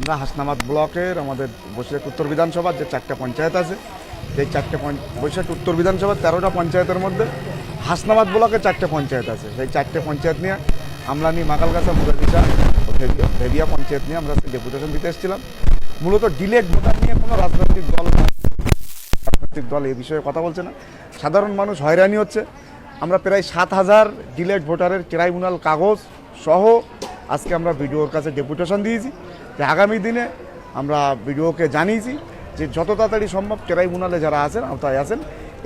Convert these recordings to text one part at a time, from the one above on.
আমরা হাসনাবাদ ব্লকের আমাদের বসিরহাট উত্তর বিধানসভার যে 4টে পঞ্চায়েত আছে, সেই 4টে বসিরহাট উত্তর বিধানসভার 13টা পঞ্চায়েতের মধ্যে হাসনাবাদ ব্লকে 4টে পঞ্চায়েত আছে। সেই 4টে পঞ্চায়েত নিয়ে আমরা মাকালগাছা, মুরাদিশা, ভেদিয়া পঞ্চায়েত নিয়ে আমরা ডেপুটেশন দিতে এসেছিলাম। মূলত ডিলেট ভোটার নিয়ে কোনো রাজনৈতিক দল এই বিষয়ে কথা বলছে না। সাধারণ মানুষ হয়রানি হচ্ছে। আমরা প্রায় 7,000 ডিলেট ভোটারের ট্রাইব্যুনাল কাগজ সহ আজকে আমরা বিডিওর কাছে ডেপুটেশন দিয়েছি যে আগামী দিনে আমরা বিডিওকে জানিয়েছি যে যত তাড়াতাড়ি সম্ভব ট্রাইব্যুনালে যারা আছেন, আওতায় আছেন,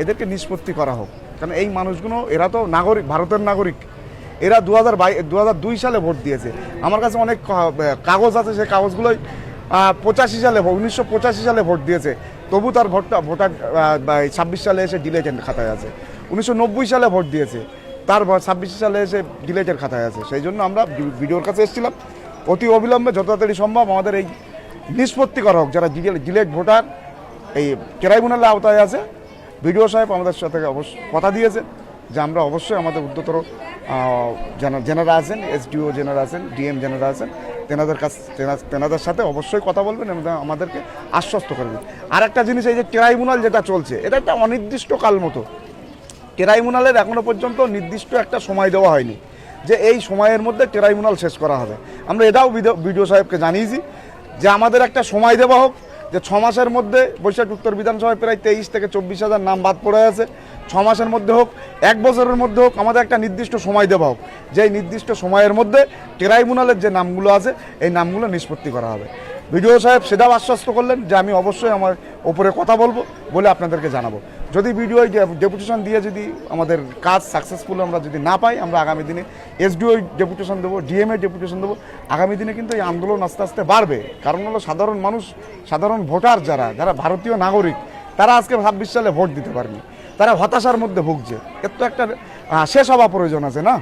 এদেরকে নিষ্পত্তি করা হোক। কারণ এই মানুষগুলো এরা তো নাগরিক, ভারতের নাগরিক। এরা 2002 সালে ভোট দিয়েছে। আমার কাছে অনেক কাগজ আছে, সেই কাগজগুলোই 1985 সালে ভোট দিয়েছে, তবু তার ভোটার 26 সালে এসে ডিলেটের খাতায় আছে। 1990 সালে ভোট দিয়েছে, তার 26 সালে এসে ডিলেটের খাতায় আছে। সেই জন্য আমরা বিডিওর কাছে এসেছিলাম অতি অবিলম্বে যত তাড়াতাড়ি সম্ভব আমাদের এই নিষ্পত্তি করা হোক। যারা ডিলেট ভোটার এই ট্রাইব্যুনালের আওতায় আছে, বিডিও সাহেব আমাদের সাথে কথা দিয়েছে যে আমরা অবশ্যই আমাদের উদ্যতর জেনারা আছেন, এসডিও জেনারা আছেন, ডিএম জেনারা আছেন, তেনাদের সাথে অবশ্যই কথা বলবেন এবং আমাদেরকে আশ্বস্ত করবেন। আর একটা জিনিস, এই যে ট্রাইব্যুনাল যেটা চলছে, এটা একটা অনির্দিষ্টকাল মতো। ট্রাইব্যুনালের এখনও পর্যন্ত নির্দিষ্ট একটা সময় দেওয়া হয়নি যে এই সময়ের মধ্যে ট্রাইব্যুনাল শেষ করা হবে। আমরা এটাও বিডিও সাহেবকে জানিয়েছি যে আমাদের একটা সময় দেওয়া হোক, যে 6 মাসের মধ্যে বরিশাল উত্তর বিধানসভায় প্রায় 23 থেকে 24,000 নাম বাদ পড়ে আছে। 6 মাসের মধ্যে হোক, 1 বছরের মধ্যে হোক, আমাদের একটা নির্দিষ্ট সময় দেওয়া হোক, যে এই নির্দিষ্ট সময়ের মধ্যে ট্রাইব্যুনালের যে নামগুলো আছে এই নামগুলো নিষ্পত্তি করা হবে। বিডিও সাহেব সেটাও আশ্বস্ত করলেন যে আমি অবশ্যই আমার ওপরে কথা বলবো, বলে আপনাদেরকে জানাবো। যদি বিডিও ডেপুটেশন দিয়ে যদি আমাদের কাজ সাকসেসফুল আমরা যদি না পাই, আমরা আগামী দিনে এসডিও ডেপুটেশন দেবো, ডিএমএ ডেপুটেশন দেবো। আগামী দিনে কিন্তু এই আন্দোলন আস্তে আস্তে বাড়বে। কারণ হলো সাধারণ মানুষ, সাধারণ ভোটার যারা ভারতীয় নাগরিক, তারা আজকে 26 সালে ভোট দিতে পারেনি, তারা হতাশার মধ্যে ভুগছে। এর তো একটা শেষ হওয়া প্রয়োজন আছে না।